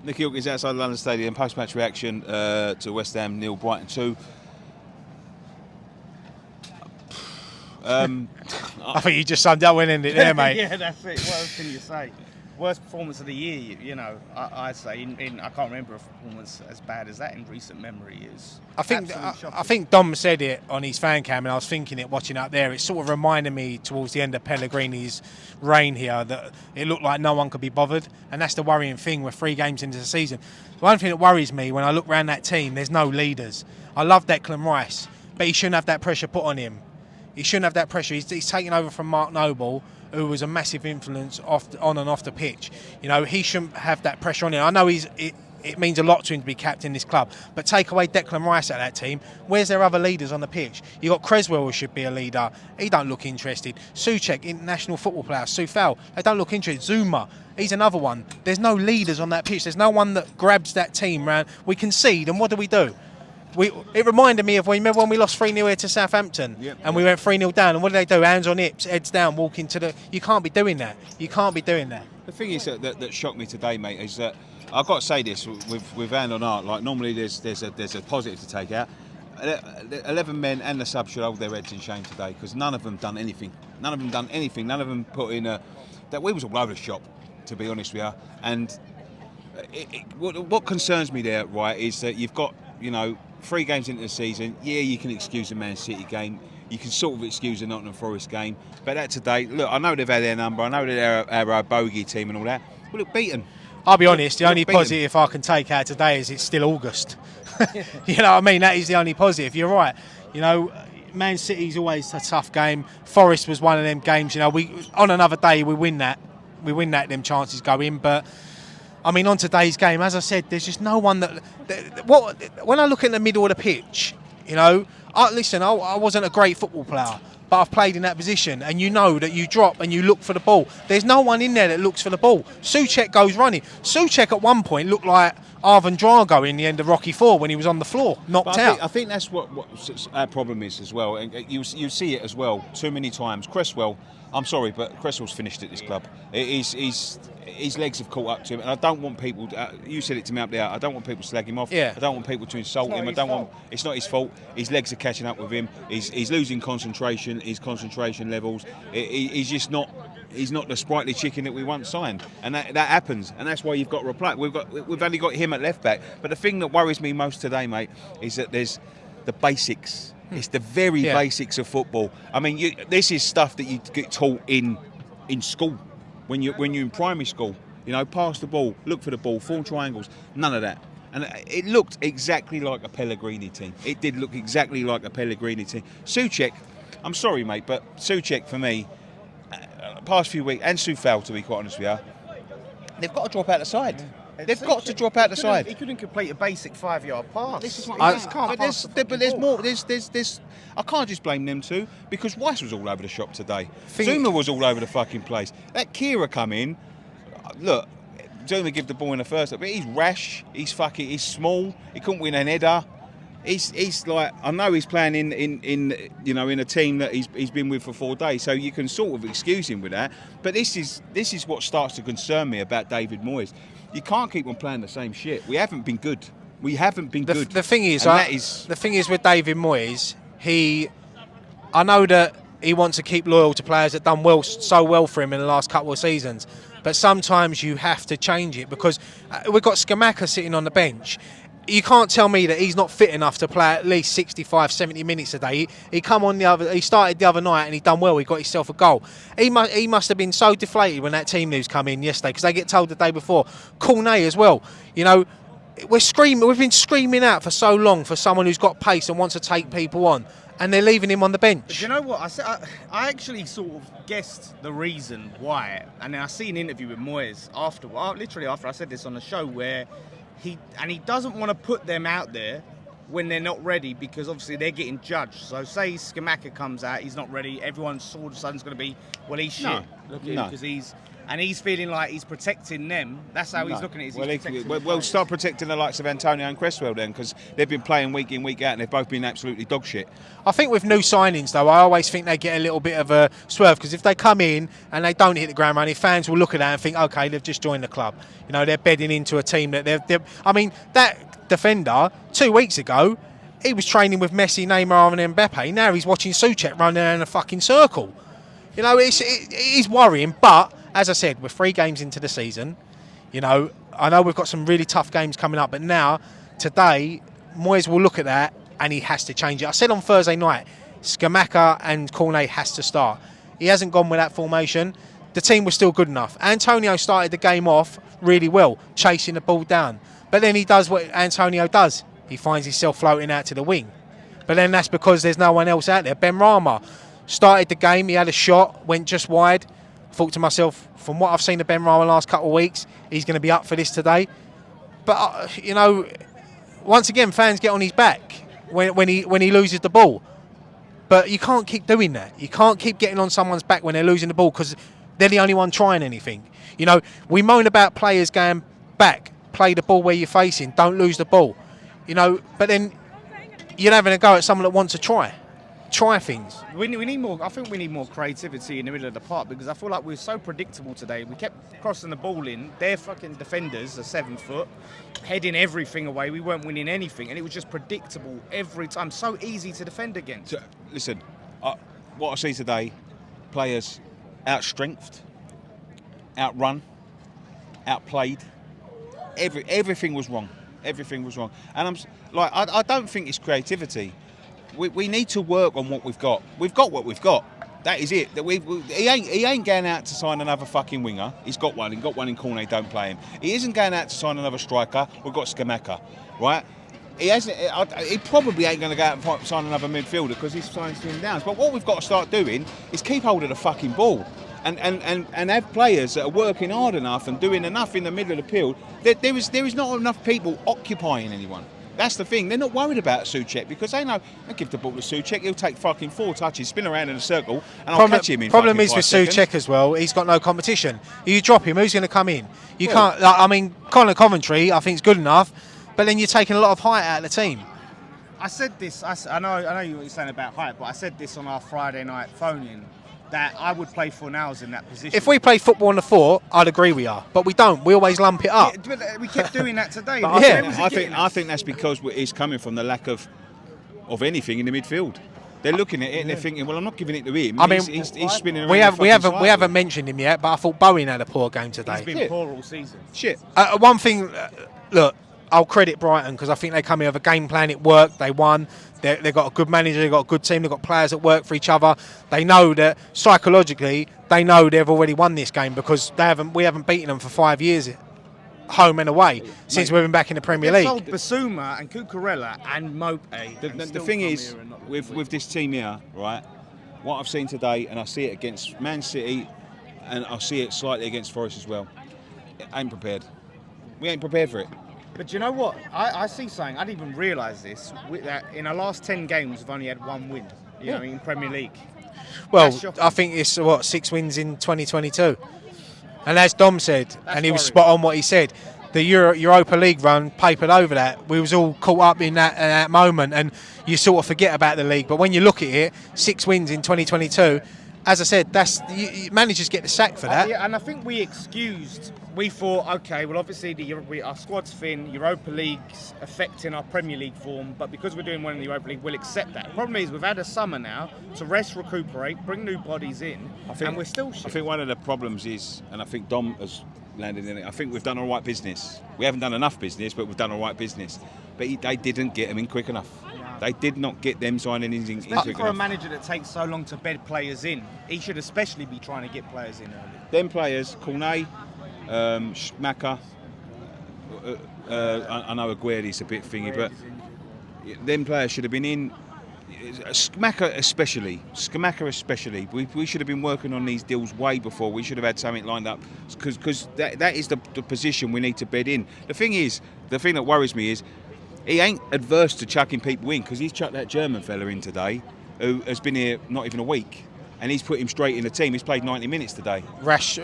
Nicky Hawkins outside London Stadium, post-match reaction to West Ham 0, Brighton 2. I think you just summed up when ended there, mate. Yeah, that's it. What else can you say? Worst performance of the year, I'd say. I can't remember a performance as bad as that in recent memory. I think Dom said it on his fan cam, and I was thinking it watching up there. It sort of reminded me towards the end of Pellegrini's reign here that it looked like no one could be bothered, and that's the worrying thing. We're 3 games into the season. The one thing that worries me when I look around that team, there's no leaders. I love Declan Rice, but he shouldn't have that pressure put on him. He shouldn't have that pressure. He's taken over from Mark Noble, who was a massive influence on and off the pitch. He shouldn't have that pressure on him. I know it means a lot to him to be captain this club, but take away Declan Rice out of that team, where's their other leaders on the pitch? You got Creswell, who should be a leader. He don't look interested. Souček, international football player. Soufal, they don't look interested. Zuma, he's another one. There's no leaders on that pitch. There's no one that grabs that team round. We concede, and what do? It reminded me of remember when we lost 3-0 here to Southampton, and we went 3-0 down, and what did they do? Hands on hips, heads down, walking to the... You can't be doing that. The thing is that shocked me today, mate, is that I've got to say this with hand on heart. Like normally, there's a positive to take out. 11 men and the sub should hold their heads in shame today because none of them done anything. None of them put in that we was all over the shop, to be honest with you. And what concerns me there, right, is that you've got 3 games into the season. Yeah, you can excuse the Man City game. You can sort of excuse the Nottingham Forest game. But that today, look, I know they've had their number. I know they're our bogey team and all that. Well, look, beaten. I'll be honest, the only positive I can take out today is it's still August. You know what I mean? That is the only positive. You're right. Man City's always a tough game. Forest was one of them games. We on another day we win that. Them chances go in. But I mean, on today's game, as I said, there's just no one that. When I look in the middle of the pitch, I wasn't a great football player, but I've played in that position, and you know that you drop and you look for the ball. There's no one in there that looks for the ball. Souček goes running. Souček at one point looked like Arvin Drago in the end of Rocky IV when he was on the floor, knocked out. I think that's what our problem is as well. And you see it as well too many times. Cresswell, I'm sorry, but Cresswell's finished at this club. His legs have caught up to him, and I don't want people. You said it to me up there. I don't want people to slag him off. Yeah. I don't want people to insult him. It's not his fault. His legs are catching up with him. He's losing concentration. His concentration levels. He's just not. He's not the sprightly chicken that we once signed, and that happens, and that's why you've got to replace. We've only got him at left back. But the thing that worries me most today, mate, is that there's the basics. It's the very basics of football. I mean, this is stuff that you get taught in school when you're in primary school. Pass the ball, look for the ball, form triangles. None of that. And it looked exactly like a Pellegrini team. It did look exactly like a Pellegrini team. Souček, I'm sorry, mate, but Souček for me, past few weeks, and Soufal, to be quite honest with you, they've got to drop out the side. They've got to drop out the side. He couldn't complete a basic 5-yard pass. This is what there's more. There's. I can't just blame them two because Weiss was all over the shop today. Zuma was all over the fucking place. That Kira come in. Look, Zuma give the ball in the first, but he's rash. He's small. He couldn't win an header. He's like, I know he's playing in a team that he's been with for 4 days, so you can sort of excuse him with that. But this is what starts to concern me about David Moyes. You can't keep on playing the same shit. We haven't been good. Good. The thing is with David Moyes, I know that he wants to keep loyal to players that done so well for him in the last couple of seasons. But sometimes you have to change it because we've got Scamacca sitting on the bench. You can't tell me that he's not fit enough to play at least 65, 70 minutes a day. He started the other night and he done well. He got himself a goal. He must have been so deflated when that team news come in yesterday because they get told the day before. Cornet as well. We've been screaming out for so long for someone who's got pace and wants to take people on, and they're leaving him on the bench. But you know what? I actually sort of guessed the reason why, and then I see an interview with Moyes after I said this on the show where he doesn't want to put them out there when they're not ready because obviously they're getting judged. So say Scamacca comes out, he's not ready. Everyone's all of a sudden going to be, well, he's shit. Look at him because he's. and he's feeling like he's protecting them. That's how he's looking at it. Well, start protecting the likes of Antonio and Cresswell then, because they've been playing week in, week out, and they've both been absolutely dog shit. I think with new signings, though, I always think they get a little bit of a swerve, because if they come in and they don't hit the ground running, fans will look at that and think, OK, they've just joined the club. You know, they're bedding into a team that they're I mean, that defender, 2 weeks ago, he was training with Messi, Neymar and Mbappe. Now he's watching Souček run around in a fucking circle. You know, it is worrying, but as I said, we're 3 games into the season. You know, I know we've got some really tough games coming up, but now, today, Moyes will look at that and he has to change it. I said on Thursday night, Scamacca and Cornet has to start. He hasn't gone with that formation. The team was still good enough. Antonio started the game off really well, chasing the ball down. But then he does what Antonio does. He finds himself floating out to the wing. But then that's because there's no one else out there. Ben Rama started the game, he had a shot, went just wide. Thought to myself, from what I've seen of Ben Rama the last couple of weeks, he's going to be up for this today. But, you know, once again, fans get on his back when he loses the ball. But you can't keep doing that. You can't keep getting on someone's back when they're losing the ball, because they're the only one trying anything. You know, we moan about players going back, play the ball where you're facing, don't lose the ball. You know, but then you're having a go at someone that wants to try things. We need more. I think we need more creativity in the middle of the park, because I feel like we're so predictable today. We kept crossing the ball in. Their fucking defenders are 7 foot, heading everything away. We weren't winning anything, and it was just predictable every time. So easy to defend against. So, listen, what I see today, players out-strengthed, outrun, outplayed. Everything was wrong. Everything was wrong. And I don't think it's creativity. We need to work on what we've got. We've got what we've got. That is it. He ain't going out to sign another fucking winger. He's got one. He got one in Cornet. Don't play him. He isn't going out to sign another striker. We've got Scamacca, right? He probably ain't going to go out and sign another midfielder, because he's signed him down. But what we've got to start doing is keep hold of the fucking ball. And have players that are working hard enough and doing enough in the middle of the field. There is not enough people occupying anyone. That's the thing. They're not worried about Souček, because they know they give the ball to Souček. He'll take fucking 4 touches, spin around in a circle, and I'll catch him in. Problem is with Souček as well. He's got no competition. You drop him, who's going to come in? You can't. I mean, Conor Coventry, I think is good enough, but then you're taking a lot of height out of the team. I said this. I know what you're saying about height, but I said this on our Friday night phone-in, that I would play Fornals in that position. If we play football on the 4, I'd agree we are. But we don't. We always lump it up. Yeah, but we kept doing that today. I think that's because it's coming from the lack of anything in the midfield. They're looking at it and they're thinking, well, I'm not giving it to him. I mean, he's spinning around. We haven't mentioned him yet, but I thought Bowen had a poor game today. He's been poor all season. Shit. One thing, look, I'll credit Brighton, because I think they come in with a game plan. It worked. They won. They've got a good manager. They've got a good team. They've got players that work for each other. They know that psychologically, they know they've already won this game, because we haven't beaten them for 5 years, home and away, since we've been back in the Premier League. Sold Basuma and Cucurella and Mope. The thing is, with this team here, right, what I've seen today, and I see it against Man City, and I see it slightly against Forest as well, ain't prepared. We ain't prepared for it. But you know what? I see something. I didn't even realise this. That in our last 10 games, we've only had 1 win. You know, in Premier League. Well, I think it's 6 wins in 2022. And as Dom said, and he was spot on what he said, the Europa League run papered over that. We was all caught up in that moment, and you sort of forget about the league. But when you look at it, 6 wins in 2022. As I said, managers get the sack for that. Yeah, and I think we thought, okay, well, obviously our squad's thin, Europa League's affecting our Premier League form, but because we're doing well in the Europa League, we'll accept that. The problem is we've had a summer now to rest, recuperate, bring new bodies in, and we're still shit. I think one of the problems is, and I think Dom has landed in it, I think we've done all right business. We haven't done enough business, but we've done all right business. But they didn't get them in quick enough. They did not get them signing in quick enough. For a manager that takes so long to bed players in, he should especially be trying to get players in early. Them players, Cornet, Scamacca, I know Aguirre's a bit thingy, but them players should have been in. Scamacca especially. We should have been working on these deals way before. We should have had something lined up, because that is the position we need to bed in. The thing that worries me is he ain't adverse to chucking people in, because he's chucked that German fella in today, who has been here not even a week. and he's put him straight in the team. He's played 90 minutes today. Rash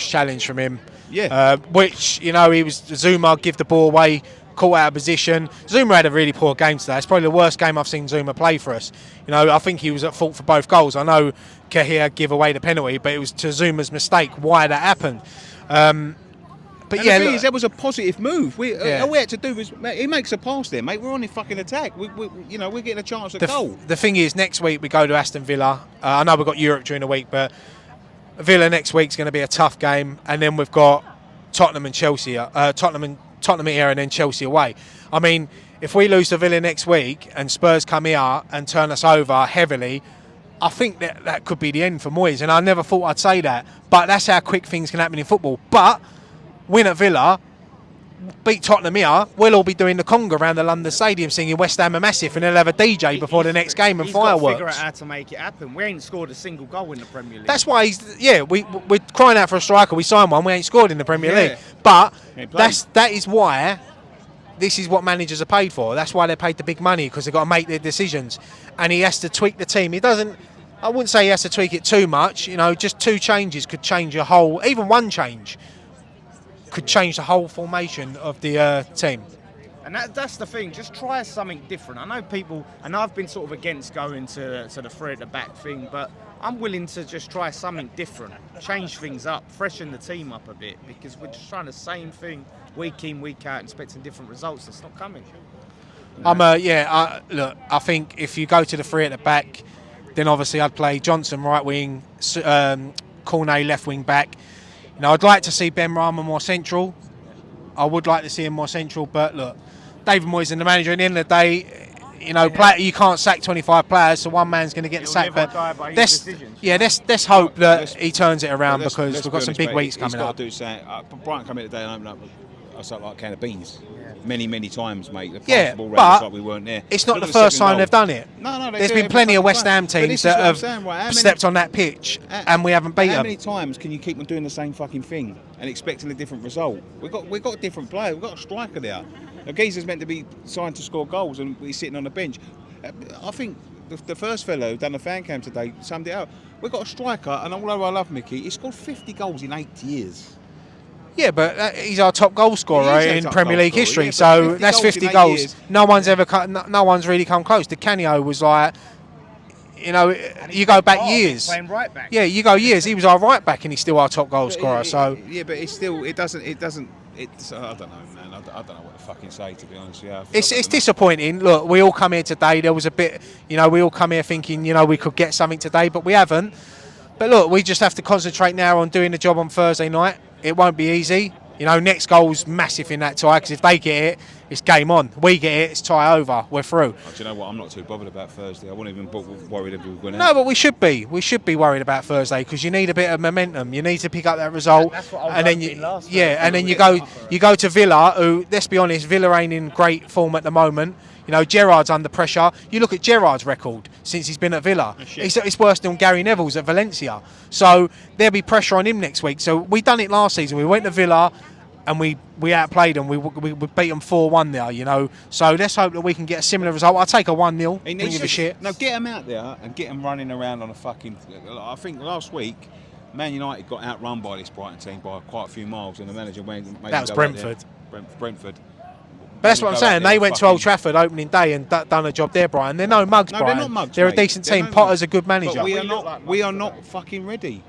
challenge from him. Yeah. Which, he was Zuma give the ball away, caught out of position. Zuma had a really poor game today. It's probably the worst game I've seen Zuma play for us. I think he was at fault for both goals. I know Kahir gave away the penalty, but it was to Zuma's mistake why that happened. But and yeah, the thing is, that was a positive move. Yeah. All we had to do was, he makes a pass there, mate. We're on the fucking attack. We're getting a chance at goal. The thing is, next week we go to Aston Villa. I know we've got Europe during the week, but Villa next week's going to be a tough game, and then we've got Tottenham and Chelsea. Tottenham here, and then Chelsea away. I mean, if we lose to Villa next week and Spurs come here and turn us over heavily, I think that could be the end for Moyes. And I never thought I'd say that, but that's how quick things can happen in football. But win at Villa, beat Tottenham here, we'll all be doing the conga around the London Stadium singing West Ham are massive, and they'll have a DJ before the next game and fireworks. He's got to figure out how to make it happen. We ain't scored a single goal in the Premier League. That's why we're crying out for a striker. We signed one. We ain't scored in the Premier League. But that is why this is what managers are paid for. That's why they're paid the big money, because they've got to make their decisions. And he has to tweak the team. I wouldn't say he has to tweak it too much. Just 2 changes could change a whole, even 1 change could change the whole formation of the team. And that's the thing, just try something different. I know people, and I've been sort of against going to the 3 at the back thing, but I'm willing to just try something different, change things up, freshen the team up a bit, because we're just trying the same thing week in, week out, expecting different results. It's not coming. Look, I think if you go to the 3 at the back, then obviously I'd play Johnson right wing, Cornet left wing back. I'd like to see Ben Rama more central. I would like to see him more central, but look, David Moyes is the manager. At the end of the day, you can't sack 25 players, so one man's going to get the sack. But let's hope that he turns it around, because we've got some big weeks coming up. He's got to do something. Brighton come in today and open up like a can of beans. Many times, mate. Yeah, the ball but like we weren't there. It's not the first time they've done it. No, there's been plenty of West Ham teams that have stepped on that pitch and we haven't beat them. How many times can you keep on doing the same fucking thing and expecting a different result? We've got a different player. We've got a striker there. A geezer's meant to be signed to score goals, and he's sitting on the bench. I think the first fellow who done the fan cam today summed it up. We've got a striker, and although I love Mickey, he's scored 50 goals in 8 years. Yeah, but he's our top goal scorer in Premier League history. Yeah, so that's 50 goals. Years. No one's really come close. Di Canio was like, you go back years. Playing right back. Yeah, you go years. He was our right back, and he's still our top goal scorer. So yeah, but it's still it doesn't. I don't know, man. I don't know what to fucking say, to be honest. Yeah, it's disappointing. Look, we all come here today. There was a bit, we all come here thinking, we could get something today, but we haven't. But look, we just have to concentrate now on doing the job on Thursday night. It won't be easy. Next goal's massive in that tie, because if they get it, it's game on. We get it, it's tie over. We're through. Oh, do you know what? I'm not too bothered about Thursday. I wasn't even worried if we were going out. No, but we should be. We should be worried about Thursday, because you need a bit of momentum. You need to pick up that result. That's what I was last and then you go to Villa, who, let's be honest, Villa ain't in great form at the moment. Gerrard's under pressure. You look at Gerrard's record since he's been at Villa. It's worse than Gary Neville's at Valencia. So there'll be pressure on him next week. So we done it last season. We went to Villa and we outplayed them. We beat them 4-1 there, So let's hope that we can get a similar result. I'll take a 1-0. Don't give a shit. No, get them out there and get them running around on a fucking... I think last week, Man United got outrun by this Brighton team by quite a few miles, and the manager made that was Brentford. Brentford. But that's what I'm saying. They went to Old Trafford opening day and done a job there, Brian. They're no mugs, Brian. They're not mugs. They're a decent team. Potter's a good manager. But we are not fucking ready.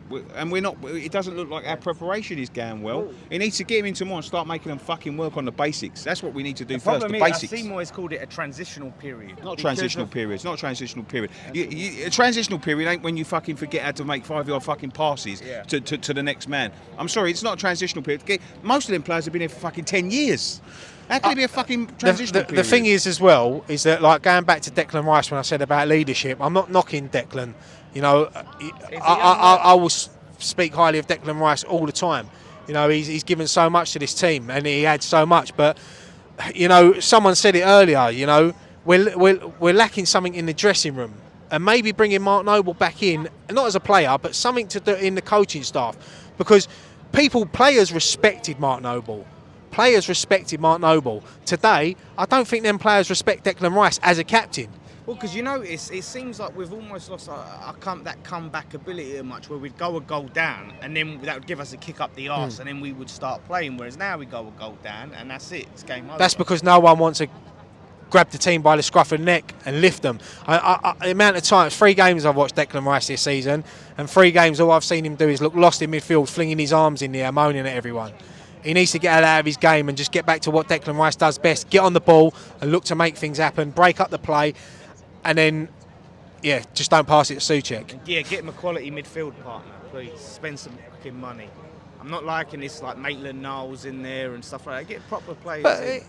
We're not. It doesn't look like our preparation is going well. He needs to get him in tomorrow and start making them fucking work on the basics. That's what we need to do first. The basics. I see Moyes called it a transitional period. Not transitional period. It's not a transitional period. A transitional period ain't when you fucking forget how to make 5-yard fucking passes to the next man. I'm sorry, it's not a transitional period. Most of them players have been here for fucking 10 years. How can it be a fucking transitional period? The thing is, as well, is that, like, going back to Declan Rice when I said about leadership, I'm not knocking Declan. I will speak highly of Declan Rice all the time. He's given so much to this team, and he adds so much. But someone said it earlier. We're lacking something in the dressing room, and maybe bringing Mark Noble back in, not as a player, but something to do in the coaching staff, because players respected Mark Noble. Players respected Mark Noble. Today, I don't think them players respect Declan Rice as a captain. Well, because you notice, it seems like we've almost lost that comeback ability a much, where we'd go a goal down and then that would give us a kick up the arse and then we would start playing. Whereas now we go a goal down and that's it. It's game over. That's because no one wants to grab the team by the scruff of the neck and lift them. The amount of times, 3 games I've watched Declan Rice this season, and 3 games all I've seen him do is look lost in midfield, flinging his arms in the air, moaning at everyone. He needs to get out of his game and just get back to what Declan Rice does best: get on the ball and look to make things happen, break up the play, and then, yeah, just don't pass it to Souček. Yeah, get him a quality midfield partner, please. Spend some fucking money. I'm not liking this like Maitland-Niles in there and stuff like that. Get proper players in.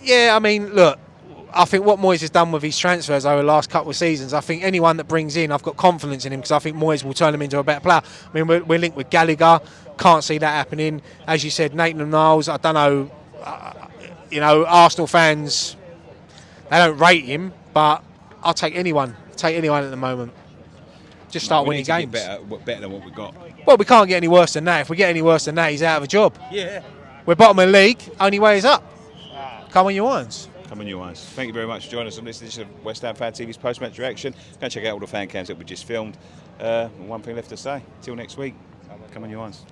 Yeah, I mean, look, I think what Moyes has done with his transfers over the last couple of seasons, I think anyone that brings in, I've got confidence in him, because I think Moyes will turn him into a better player. I mean, we're linked with Gallagher, can't see that happening. As you said, Nathan Niles, I don't know, Arsenal fans, they don't rate him, but I'll take anyone at the moment. Just start winning games. Better than what we've got. Well, we can't get any worse than that. If we get any worse than that, he's out of a job. Yeah. We're bottom of the league, only way is up. Come on, you irons. Come on, you irons. Thank you very much for joining us on this edition of West Ham Fan TV's post-match reaction. Go and check out all the fan cams that we just filmed. One thing left to say. Till next week. Come on, you irons.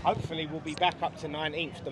Hopefully we'll be back up to 19th.